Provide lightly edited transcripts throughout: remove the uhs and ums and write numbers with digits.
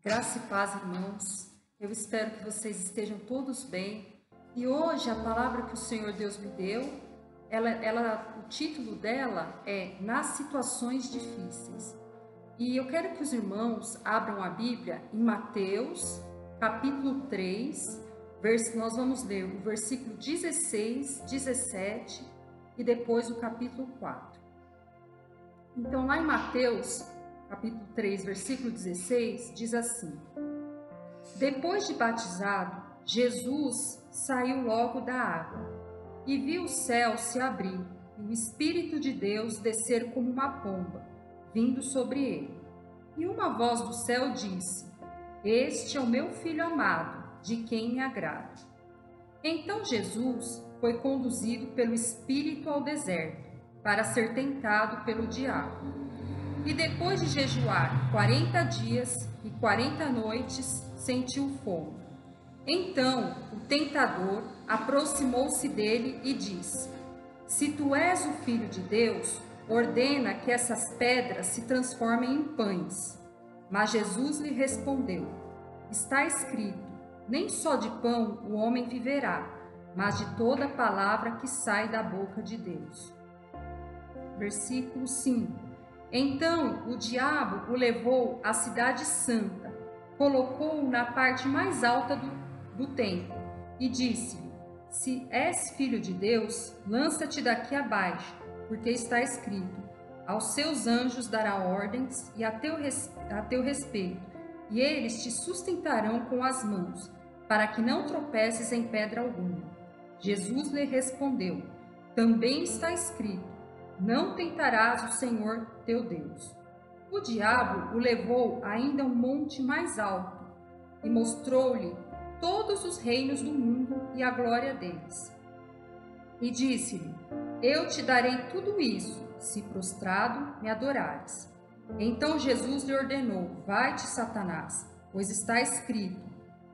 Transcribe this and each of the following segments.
Graça e paz, irmãos. Eu espero que vocês estejam todos bem. E hoje a palavra que o Senhor Deus me deu, o título dela é Nas Situações Difíceis. E eu quero que os irmãos abram a Bíblia em Mateus, capítulo 3, nós vamos ler o versículo 16, 17 e depois o capítulo 4. Então, lá em Mateus, capítulo 3, versículo 16, diz assim: Depois de batizado, Jesus saiu logo da água e viu o céu se abrir e o Espírito de Deus descer como uma pomba, vindo sobre ele. E uma voz do céu disse: Este é o meu Filho amado, de quem me agrado. Então Jesus foi conduzido pelo Espírito ao deserto, para ser tentado pelo diabo. E depois de jejuar 40 dias e 40 noites, sentiu fome. Então o tentador aproximou-se dele e disse: Se tu és o Filho de Deus, ordena que essas pedras se transformem em pães. Mas Jesus lhe respondeu: Está escrito, nem só de pão o homem viverá, mas de toda palavra que sai da boca de Deus. Versículo 5. Então o diabo o levou à cidade santa, colocou-o na parte mais alta do templo e disse-lhe: Se és filho de Deus, lança-te daqui abaixo, porque está escrito: Aos seus anjos dará ordens e a teu respeito, e eles te sustentarão com as mãos, para que não tropeces em pedra alguma. Jesus lhe respondeu: Também está escrito: Não tentarás o Senhor teu Deus. O diabo o levou ainda a um monte mais alto e mostrou-lhe todos os reinos do mundo e a glória deles. E disse-lhe: Eu te darei tudo isso, se prostrado me adorares. Então Jesus lhe ordenou: Vai-te, Satanás, pois está escrito: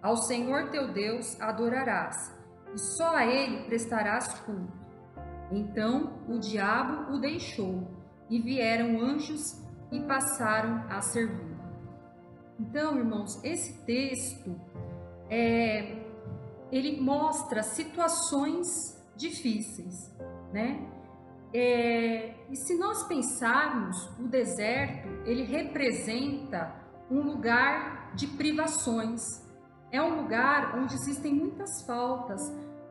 Ao Senhor teu Deus adorarás, e só a ele prestarás culto. Então o diabo o deixou, e vieram anjos e passaram a servir. Então, irmãos, esse texto ele mostra situações difíceis, né? E se nós pensarmos, o deserto, ele representa um lugar de privações. É um lugar onde existem muitas faltas,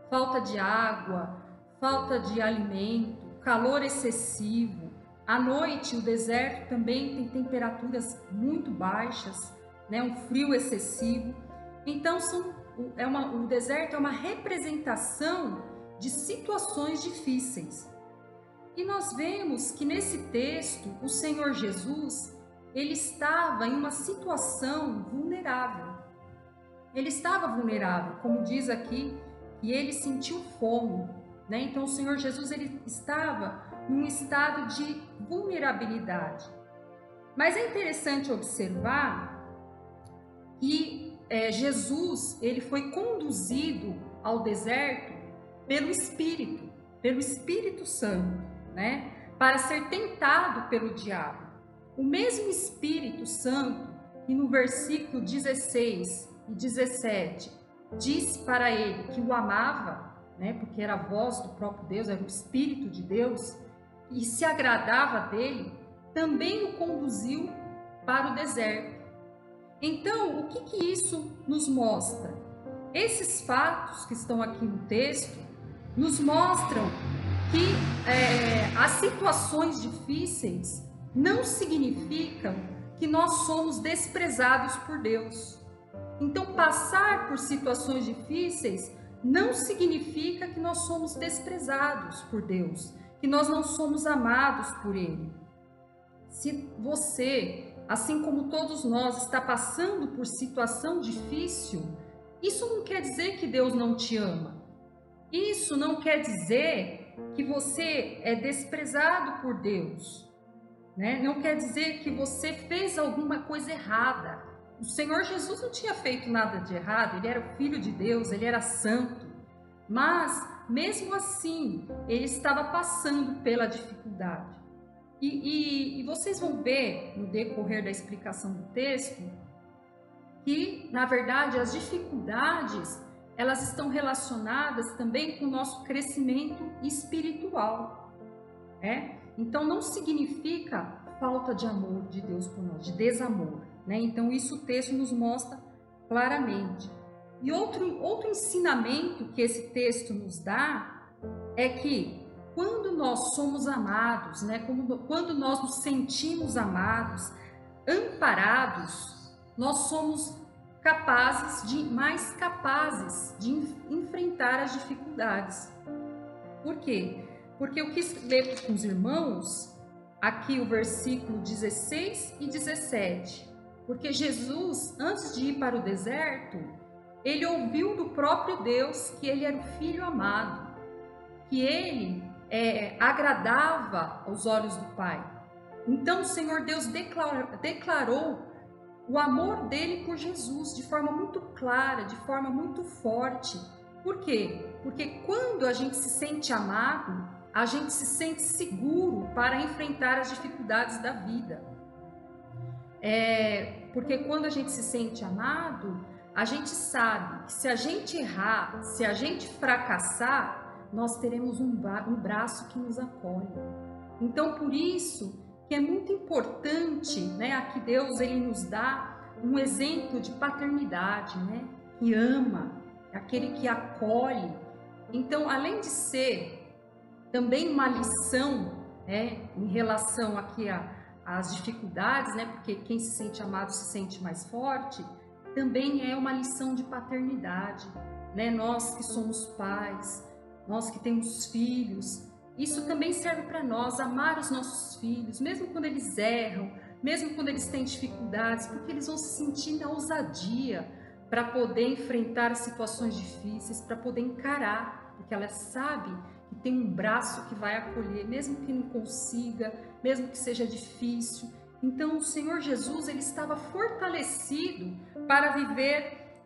falta de água, falta de alimento, calor excessivo. À noite, o deserto também tem temperaturas muito baixas, né? Um frio excessivo. Então, o deserto é uma representação de situações difíceis. E nós vemos que nesse texto, o Senhor Jesus, ele estava em uma situação vulnerável. Ele estava vulnerável, como diz aqui, e ele sentiu fome, né? Então o Senhor Jesus ele estava num estado de vulnerabilidade. Mas é interessante observar que Jesus ele foi conduzido ao deserto pelo Espírito Santo, né? Para ser tentado pelo diabo. O mesmo Espírito Santo que no versículo 16 e 17 disse para ele que o amava, né? Porque era a voz do próprio Deus, era o Espírito de Deus, e se agradava dele, também o conduziu para o deserto. Então, o que isso nos mostra? Esses fatos que estão aqui no texto nos mostram que as situações difíceis não significam que nós somos desprezados por Deus. Então, passar por situações difíceis não significa que nós somos desprezados por Deus, que nós não somos amados por Ele. Se você, assim como todos nós, está passando por situação difícil, isso não quer dizer que Deus não te ama. Isso não quer dizer que você é desprezado por Deus, né? Não quer dizer que você fez alguma coisa errada. O Senhor Jesus não tinha feito nada de errado, ele era o Filho de Deus, ele era santo. Mas, mesmo assim, ele estava passando pela dificuldade. E vocês vão ver, no decorrer da explicação do texto, que, na verdade, as dificuldades, elas estão relacionadas também com o nosso crescimento espiritual, né? Então, não significa falta de amor de Deus por nós, de desamor, né? Então, isso o texto nos mostra claramente. E outro ensinamento que esse texto nos dá é que quando nós somos amados, né? Quando nós nos sentimos amados, amparados, nós somos mais capazes de enfrentar as dificuldades. Por quê? Porque eu quis ler com os irmãos aqui o versículo 16 e 17. Porque Jesus, antes de ir para o deserto, ele ouviu do próprio Deus que ele era o Filho amado, que ele agradava aos olhos do Pai. Então o Senhor Deus declarou o amor dele por Jesus de forma muito clara, de forma muito forte. Por quê? Porque quando a gente se sente amado, a gente se sente seguro para enfrentar as dificuldades da vida. Porque quando a gente se sente amado, a gente sabe que se a gente errar, se a gente fracassar, nós teremos um braço que nos acolhe. Então, por isso que é muito importante, né? Aqui Deus ele nos dá um exemplo de paternidade, né? Que ama, aquele que acolhe. Então, além de ser também uma lição, né? Em relação aqui às dificuldades, né? Porque quem se sente amado se sente mais forte. Também é uma lição de paternidade, né? Nós que somos pais, nós que temos filhos. Isso também serve para nós, amar os nossos filhos, mesmo quando eles erram, mesmo quando eles têm dificuldades, porque eles vão se sentir na ousadia para poder enfrentar as situações difíceis, para poder encarar, porque ela sabe que tem um braço que vai acolher, mesmo que não consiga, mesmo que seja difícil. Então o Senhor Jesus ele estava fortalecido para viver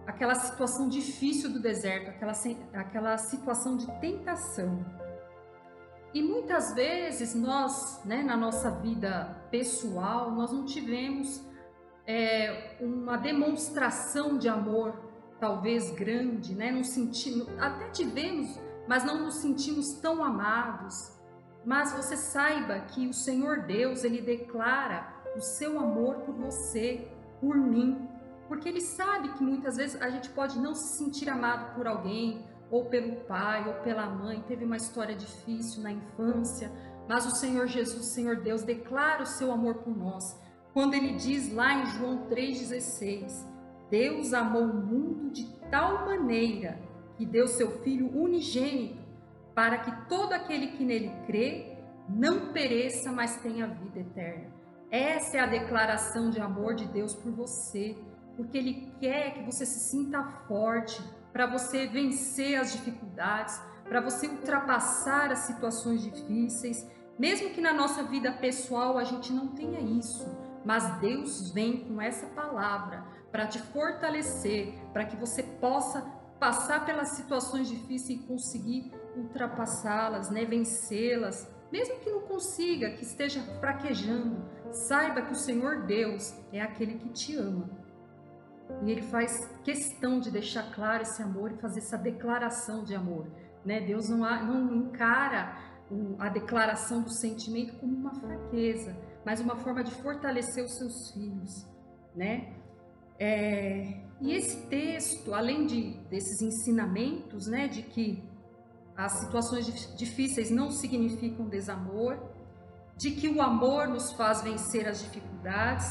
aquela situação difícil do deserto, aquela situação de tentação. E muitas vezes nós, né, na nossa vida pessoal, nós não tivemos uma demonstração de amor talvez grande, né? Até tivemos, mas não nos sentimos tão amados. Mas você saiba que o Senhor Deus, ele declara o seu amor por você, por mim, porque ele sabe que muitas vezes a gente pode não se sentir amado por alguém, ou pelo pai, ou pela mãe, teve uma história difícil na infância, mas o Senhor Jesus, o Senhor Deus, declara o seu amor por nós, quando ele diz lá em João 3,16, Deus amou o mundo de tal maneira que deu seu Filho unigênito, para que todo aquele que nele crê não pereça, mas tenha vida eterna. Essa é a declaração de amor de Deus por você, porque Ele quer que você se sinta forte, para você vencer as dificuldades, para você ultrapassar as situações difíceis, mesmo que na nossa vida pessoal a gente não tenha isso, mas Deus vem com essa palavra para te fortalecer, para que você possa passar pelas situações difíceis e conseguir ultrapassá-las, né? Vencê-las, mesmo que não consiga, que esteja fraquejando, saiba que o Senhor Deus é aquele que te ama. E Ele faz questão de deixar claro esse amor e fazer essa declaração de amor, né? Deus não encara a declaração do sentimento como uma fraqueza, mas uma forma de fortalecer os seus filhos, né? E esse texto, além desses ensinamentos, né, de que as situações difíceis não significam desamor, de que o amor nos faz vencer as dificuldades.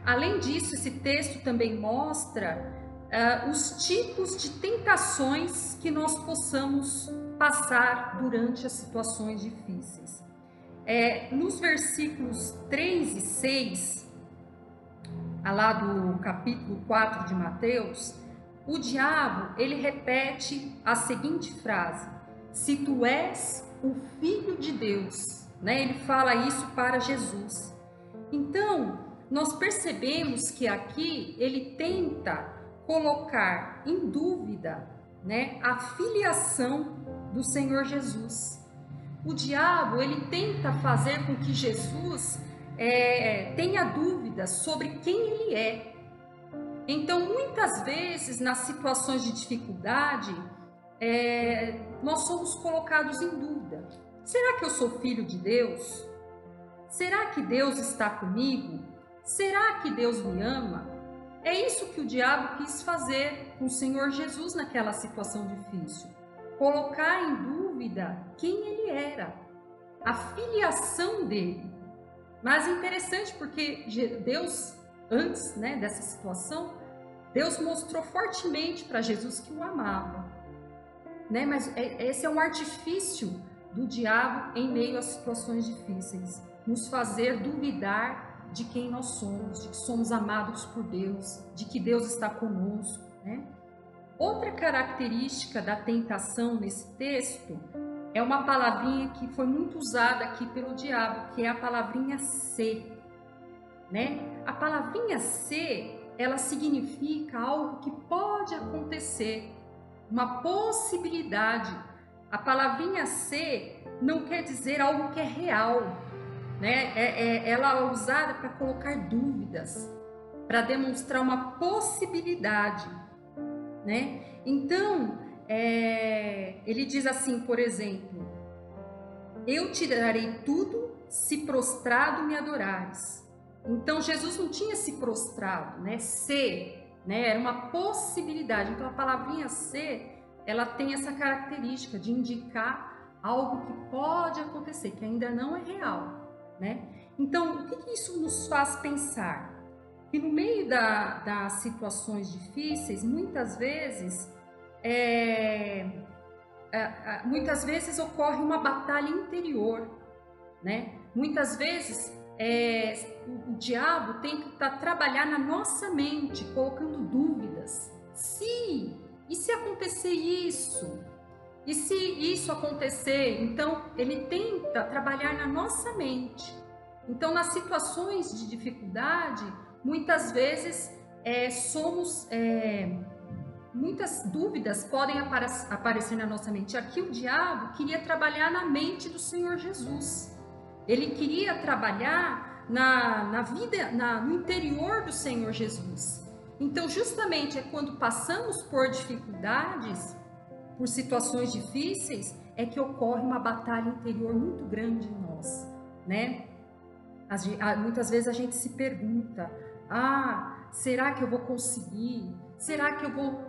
Além disso, esse texto também mostra os tipos de tentações que nós possamos passar durante as situações difíceis. Nos versículos 3 e 6, lá do capítulo 4 de Mateus, o diabo, ele repete a seguinte frase: se tu és o Filho de Deus, né? Ele fala isso para Jesus. Então, nós percebemos que aqui ele tenta colocar em dúvida, né, a filiação do Senhor Jesus. O diabo, ele tenta fazer com que Jesus tenha dúvidas sobre quem ele é. Então, muitas vezes, nas situações de dificuldade, nós somos colocados em dúvida. Será que eu sou filho de Deus? Será que Deus está comigo? Será que Deus me ama? É isso que o diabo quis fazer com o Senhor Jesus naquela situação difícil. Colocar em dúvida quem ele era, a filiação dele. Mas é interessante porque Deus, antes, né, dessa situação, Deus mostrou fortemente para Jesus que o amava. Né? Mas esse é um artifício do diabo em meio às situações difíceis. Nos fazer duvidar de quem nós somos, de que somos amados por Deus, de que Deus está conosco, né? Outra característica da tentação nesse texto é uma palavrinha que foi muito usada aqui pelo diabo, que é a palavrinha se, né? A palavrinha se, ela significa algo que pode acontecer, uma possibilidade. A palavrinha se não quer dizer algo que é real, né? Ela é usada para colocar dúvidas, para demonstrar uma possibilidade, né? Então, ele diz assim, por exemplo: eu te darei tudo se prostrado me adorares. Então, Jesus não tinha se prostrado, né? Se, né? Era uma possibilidade. Então, a palavrinha se, ela tem essa característica de indicar algo que pode acontecer, que ainda não é real, né? Então, o que isso nos faz pensar? Que no meio das situações difíceis, muitas vezes ocorre uma batalha interior, né? Muitas vezes o diabo tenta trabalhar na nossa mente, colocando dúvidas. E se acontecer isso? E se isso acontecer? Então, ele tenta trabalhar na nossa mente. Então, nas situações de dificuldade, muitas vezes muitas dúvidas podem aparecer na nossa mente. Aqui o diabo queria trabalhar na mente do Senhor Jesus. Ele queria trabalhar na vida, no interior do Senhor Jesus. Então, justamente quando passamos por dificuldades, por situações difíceis, é que ocorre uma batalha interior muito grande em nós, né? Muitas vezes a gente se pergunta: será que eu vou conseguir? Será que eu vou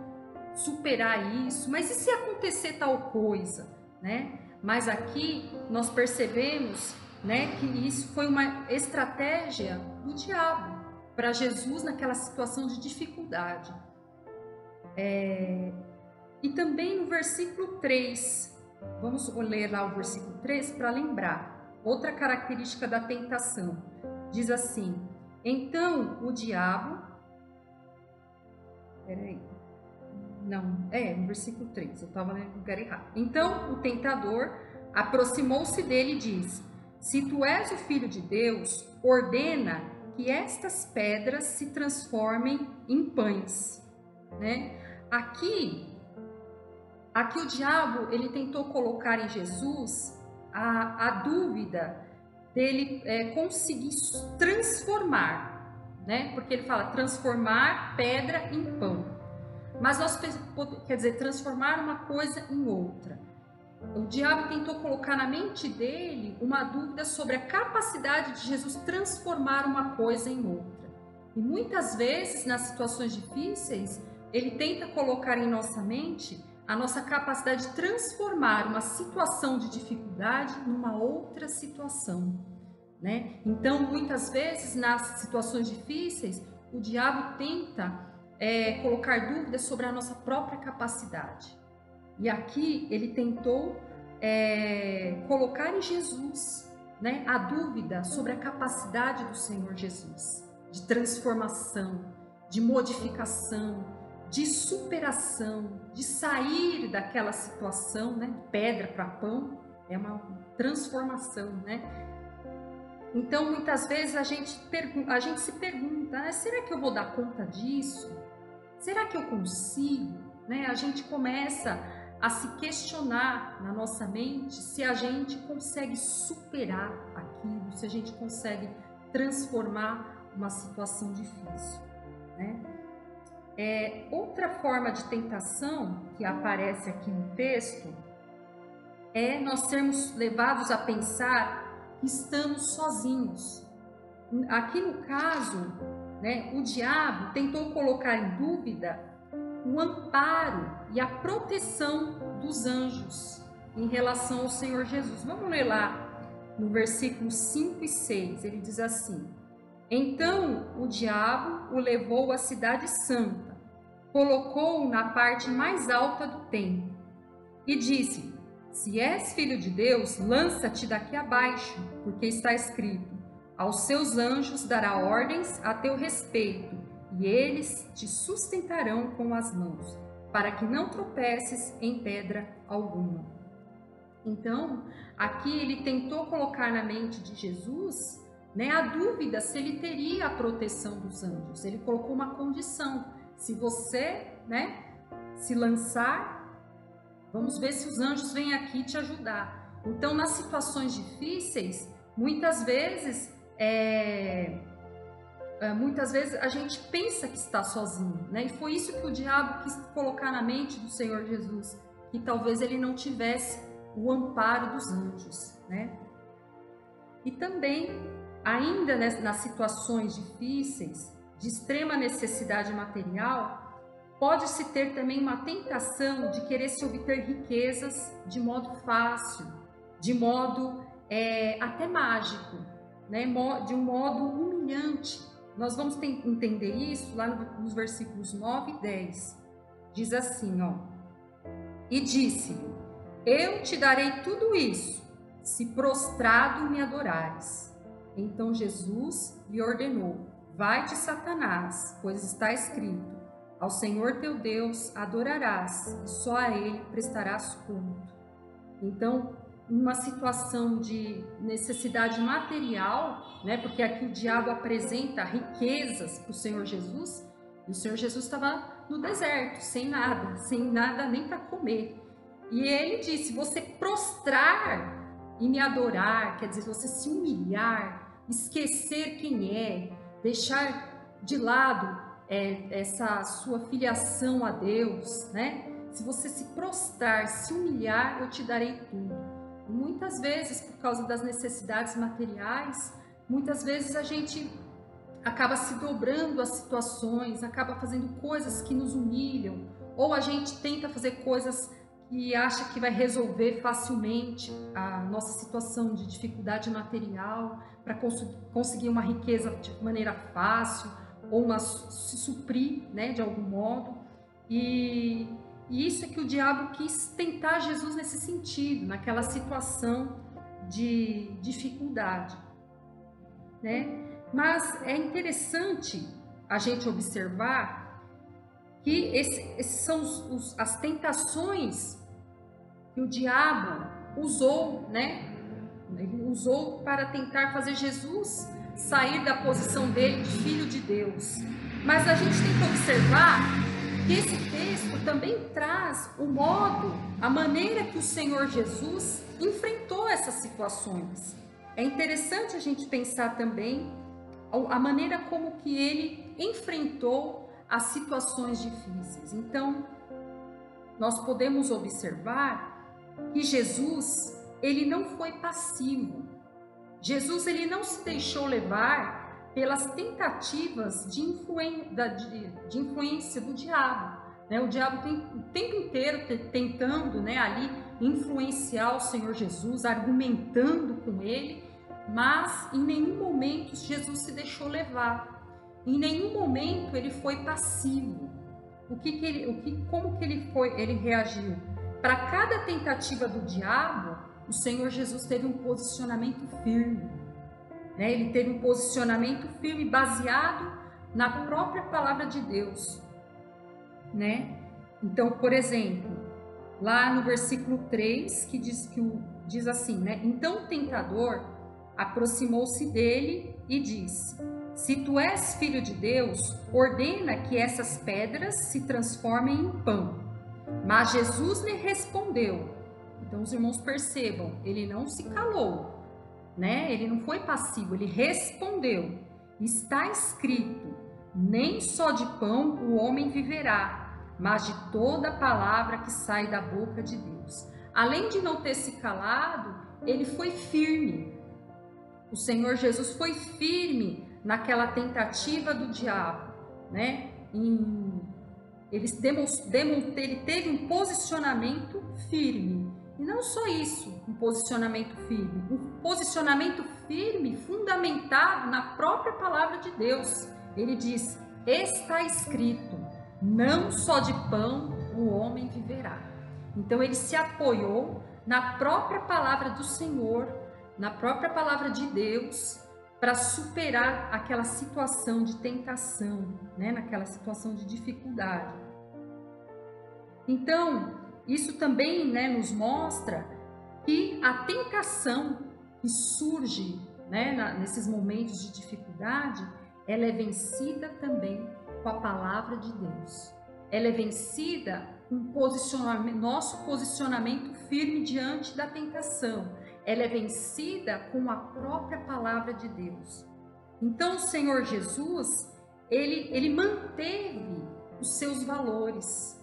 superar isso? Mas e se acontecer tal coisa, né? Mas aqui nós percebemos, né, que isso foi uma estratégia do diabo para Jesus naquela situação de dificuldade. E também no versículo 3, vamos ler lá o versículo 3 para lembrar. Outra característica da tentação. Diz assim: então o diabo... no versículo 3, eu estava no lugar errado. Então o tentador aproximou-se dele e disse: se tu és o Filho de Deus, ordena que estas pedras se transformem em pães, né? Aqui o diabo, ele tentou colocar em Jesus a dúvida dele conseguir transformar, né? Porque ele fala transformar pedra em pão. Mas quer dizer, transformar uma coisa em outra. O diabo tentou colocar na mente dele uma dúvida sobre a capacidade de Jesus transformar uma coisa em outra. E muitas vezes, nas situações difíceis, ele tenta colocar em nossa mente a nossa capacidade de transformar uma situação de dificuldade numa outra situação, né? Então, muitas vezes, nas situações difíceis, o diabo tenta colocar dúvidas sobre a nossa própria capacidade. E aqui ele tentou colocar em Jesus, né, a dúvida sobre a capacidade do Senhor Jesus de transformação, de modificação, de superação, de sair daquela situação, né, de pedra para pão. É uma transformação, né? Então, muitas vezes a gente se pergunta: será que eu vou dar conta disso? Será que eu consigo? Né? A gente começa a se questionar na nossa mente se a gente consegue superar aquilo, se a gente consegue transformar uma situação difícil, né? Outra forma de tentação que aparece aqui no texto é nós sermos levados a pensar que estamos sozinhos. Aqui no caso, né, o diabo tentou colocar em dúvida o amparo e a proteção dos anjos em relação ao Senhor Jesus. Vamos ler lá no versículo 5 e 6, ele diz assim: Então o diabo o levou à cidade santa, colocou-o na parte mais alta do templo e disse: Se és filho de Deus, lança-te daqui abaixo, porque está escrito: Aos seus anjos dará ordens a teu respeito, e eles te sustentarão com as mãos, para que não tropeces em pedra alguma. Então, aqui ele tentou colocar na mente de Jesus, né, a dúvida se ele teria a proteção dos anjos. Ele colocou uma condição: se você, né, se lançar, vamos ver se os anjos vêm aqui te ajudar. Então, nas situações difíceis, muitas vezes a gente pensa que está sozinho, né? E foi isso que o diabo quis colocar na mente do Senhor Jesus, que talvez ele não tivesse o amparo dos anjos, né? E também, ainda nas situações difíceis, de extrema necessidade material, pode-se ter também uma tentação de querer se obter riquezas de modo fácil, de modo até mágico, né? De um modo humilhante. Nós vamos entender isso lá nos versículos 9 e 10. Diz assim, ó: E disse-lhe: Eu te darei tudo isso, se prostrado me adorares. Então Jesus lhe ordenou: Vai-te, Satanás, pois está escrito: Ao Senhor teu Deus adorarás, e só a Ele prestarás culto. Então, numa situação de necessidade material, né, porque aqui o diabo apresenta riquezas para o Senhor Jesus, e o Senhor Jesus estava no deserto, sem nada nem para comer. E ele disse: você prostrar e me adorar, quer dizer, você se humilhar, esquecer quem é, deixar de lado essa sua filiação a Deus, né? Se você se prostrar, se humilhar, eu te darei tudo. E muitas vezes, por causa das necessidades materiais, muitas vezes a gente acaba se dobrando às situações, acaba fazendo coisas que nos humilham, ou a gente tenta fazer coisas que acha que vai resolver facilmente a nossa situação de dificuldade material, para conseguir uma riqueza de maneira fácil, ou se suprir, né, de algum modo. E isso é que o diabo quis tentar Jesus nesse sentido, naquela situação de dificuldade, né? Mas é interessante a gente observar que esses são as tentações que o diabo usou, né? Ele usou para tentar fazer Jesus sair da posição dele de filho de Deus. Mas a gente tem que observar que esse texto também traz o modo, a maneira que o Senhor Jesus enfrentou essas situações. É interessante a gente pensar também a maneira como que ele enfrentou as situações difíceis. Então, nós podemos observar que Jesus, ele não foi passivo. Jesus, ele não se deixou levar pelas tentativas de influência do diabo, né? O diabo tem o tempo inteiro tentando, né, ali influenciar o Senhor Jesus, argumentando com ele, mas em nenhum momento Jesus se deixou levar. Em nenhum momento ele foi passivo. Como que ele reagiu? Para cada tentativa do diabo, o Senhor Jesus teve um posicionamento firme, né? Ele teve um posicionamento firme baseado na própria palavra de Deus, né? Então, por exemplo, lá no versículo 3, que diz assim, né? Então o tentador aproximou-se dele e disse: Se tu és filho de Deus, ordena que essas pedras se transformem em pão. Mas Jesus lhe respondeu. Então os irmãos percebam, ele não se calou, né? Ele não foi passivo, ele respondeu. Está escrito: nem só de pão o homem viverá, mas de toda palavra que sai da boca de Deus. Além de não ter se calado, ele foi firme. O Senhor Jesus foi firme naquela tentativa do diabo, né? Ele teve um posicionamento firme. E não só isso, um posicionamento firme fundamentado na própria palavra de Deus. Ele diz: está escrito, não só de pão o homem viverá. Então ele se apoiou na própria palavra do Senhor, na própria palavra de Deus, para superar aquela situação de tentação, né? Naquela situação de dificuldade. Então, isso também, né, nos mostra que a tentação que surge, né, nesses momentos de dificuldade, ela é vencida também com a palavra de Deus. Ela é vencida com nosso posicionamento firme diante da tentação. Ela é vencida com a própria palavra de Deus. Então, o Senhor Jesus, ele manteve os seus valores.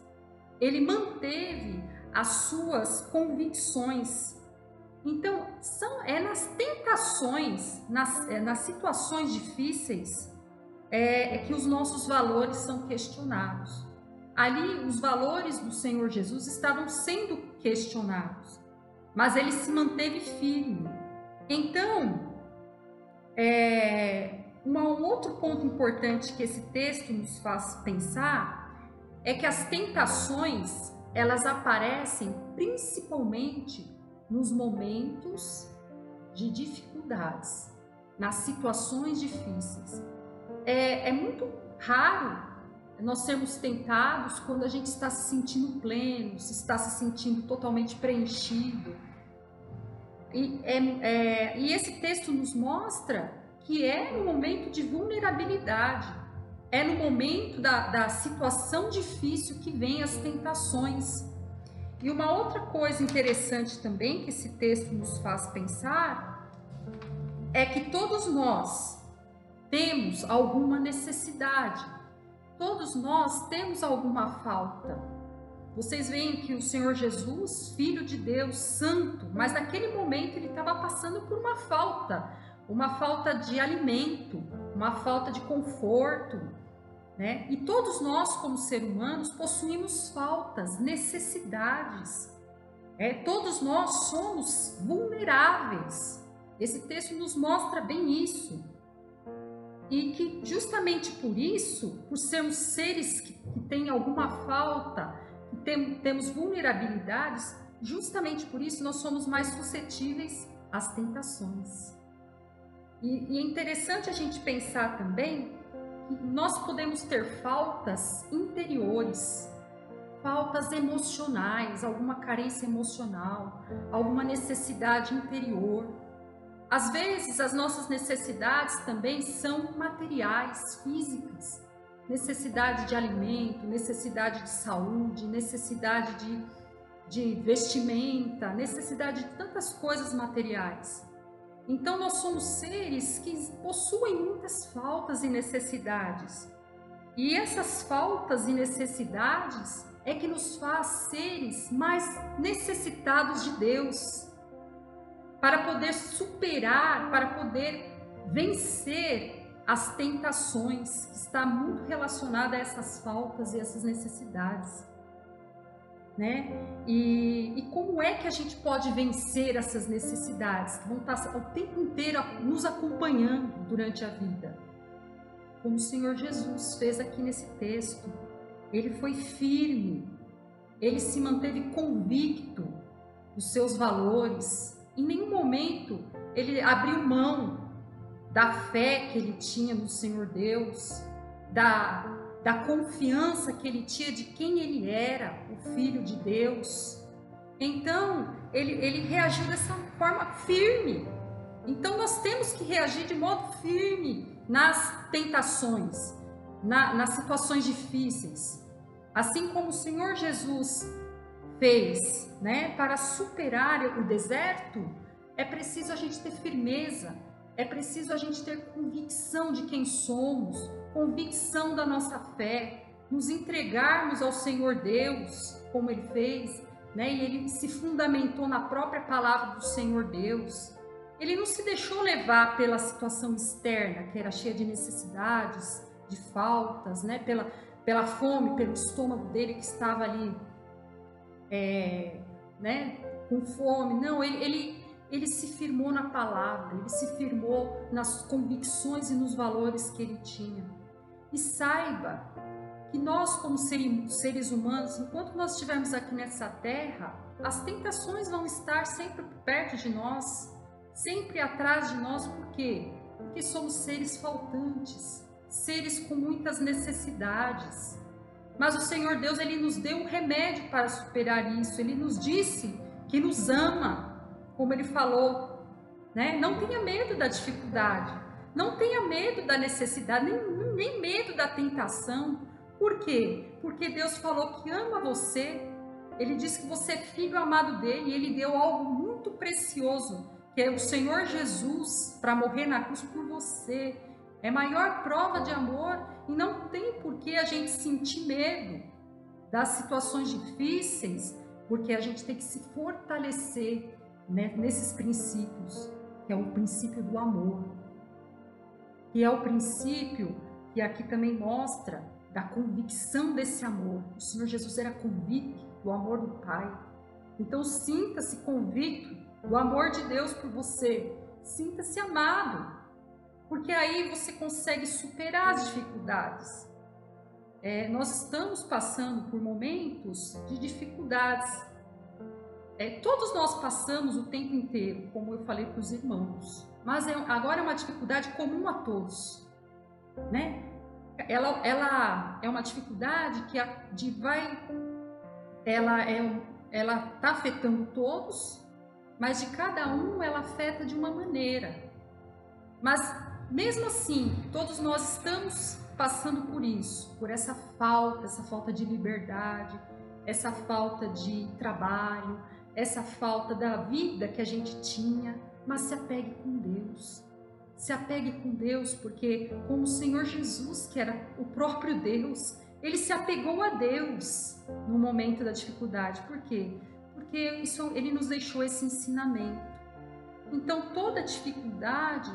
Ele manteve as suas convicções. Então, nas tentações, nas situações difíceis, que os nossos valores são questionados. Ali, os valores do Senhor Jesus estavam sendo questionados, mas ele se manteve firme. Então, um outro ponto importante que esse texto nos faz pensar é que as tentações, elas aparecem principalmente nos momentos de dificuldades, nas situações difíceis. É muito raro nós sermos tentados quando a gente está se sentindo pleno, se está se sentindo totalmente preenchido. E esse texto nos mostra que é no momento de vulnerabilidade, é no momento da situação difícil que vem as tentações. E uma outra coisa interessante também que esse texto nos faz pensar é que todos nós temos alguma necessidade, todos nós temos alguma falta. Vocês veem que o Senhor Jesus, Filho de Deus, Santo, mas naquele momento ele estava passando por uma falta de alimento, uma falta de conforto, né? E todos nós, como seres humanos, possuímos faltas, necessidades. Todos nós somos vulneráveis. Esse texto nos mostra bem isso. E que justamente por isso, por sermos seres que têm alguma falta, que temos vulnerabilidades, justamente por isso nós somos mais suscetíveis às tentações. E é interessante a gente pensar também que nós podemos ter faltas interiores, faltas emocionais, alguma carência emocional, alguma necessidade interior. Às vezes, as nossas necessidades também são materiais, físicas. Necessidade de alimento, necessidade de saúde, necessidade de vestimenta, necessidade de tantas coisas materiais. Então, nós somos seres que possuem muitas faltas e necessidades. E essas faltas e necessidades é que nos faz seres mais necessitados de Deus, para poder superar, para poder vencer as tentações, que está muito relacionada a essas faltas e essas necessidades, né? E como é que a gente pode vencer essas necessidades que vão estar o tempo inteiro nos acompanhando durante a vida? Como o Senhor Jesus fez aqui nesse texto. Ele foi firme, ele se manteve convicto dos seus valores. Em nenhum momento ele abriu mão da fé que ele tinha no Senhor Deus, da confiança que ele tinha de quem ele era, o Filho de Deus. Então, ele reagiu dessa forma firme. Então, nós temos que reagir de modo firme nas tentações, nas situações difíceis. Assim como o Senhor Jesus fez, né, para superar o deserto, É preciso a gente ter firmeza, é preciso a gente ter convicção de quem somos, convicção da nossa fé, nos entregarmos ao Senhor Deus, como Ele fez, né? E Ele se fundamentou na própria palavra do Senhor Deus. Ele não se deixou levar pela situação externa, que era cheia de necessidades, de faltas, né? Pela fome, pelo estômago dele que estava ali, né? Com fome. Não, ele se firmou na palavra, ele se firmou nas convicções e nos valores que ele tinha. E saiba que nós, como seres humanos, enquanto nós estivermos aqui nessa terra, as tentações vão estar sempre perto de nós, sempre atrás de nós. Por quê? Porque somos seres faltantes, seres com muitas necessidades. Mas o Senhor Deus, Ele nos deu um remédio para superar isso. Ele nos disse que nos ama, como Ele falou, né? Não tenha medo da dificuldade, não tenha medo da necessidade, nem medo da tentação. Por quê? Porque Deus falou que ama você. Ele disse que você é filho amado dele, e Ele deu algo muito precioso, que é o Senhor Jesus, para morrer na cruz por você. É a maior prova de amor, e não tem por que a gente sentir medo das situações difíceis, porque a gente tem que se fortalecer, né, nesses princípios, que é o princípio do amor, que é o princípio que aqui também mostra da convicção desse amor. O Senhor Jesus era convicto do amor do Pai. Então sinta-se convicto do amor de Deus por você, sinta-se amado, porque aí você consegue superar as dificuldades. Nós estamos passando por momentos de dificuldades. Todos nós passamos o tempo inteiro, como eu falei para os irmãos, mas agora é uma dificuldade comum a todos, né? Ela é uma dificuldade que ela está afetando todos, mas de cada um ela afeta de uma maneira. Mas mesmo assim, todos nós estamos passando por isso, por essa falta de liberdade, essa falta de trabalho, essa falta da vida que a gente tinha. Mas se apegue com Deus. Se apegue com Deus, porque como o Senhor Jesus, que era o próprio Deus, ele se apegou a Deus no momento da dificuldade. Por quê? Porque ele nos deixou esse ensinamento. Então toda dificuldade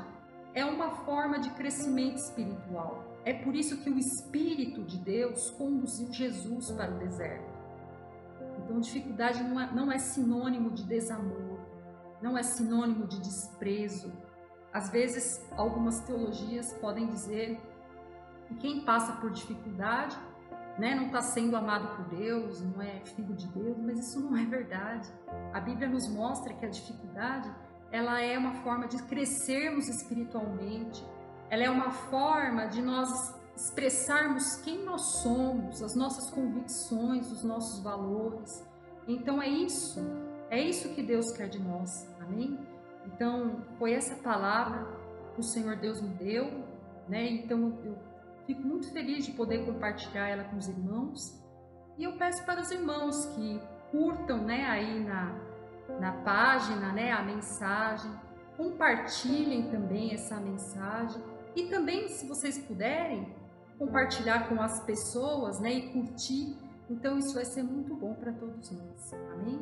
é uma forma de crescimento espiritual. É por isso que o Espírito de Deus conduziu Jesus para o deserto. Então dificuldade não é sinônimo de desamor, não é sinônimo de desprezo. Às vezes, algumas teologias podem dizer que quem passa por dificuldade, né, não está sendo amado por Deus, não é filho de Deus, mas isso não é verdade. A Bíblia nos mostra que a dificuldade, ela é uma forma de crescermos espiritualmente, ela é uma forma de nós expressarmos quem nós somos, as nossas convicções, os nossos valores. Então é isso que Deus quer de nós, amém? Então, foi essa palavra que o Senhor Deus me deu, né? Então, eu fico muito feliz de poder compartilhar ela com os irmãos. E eu peço para os irmãos que curtam, né, aí na página, né, a mensagem, compartilhem também essa mensagem. E também, se vocês puderem, compartilhar com as pessoas, né, e curtir. Então, isso vai ser muito bom para todos nós. Amém?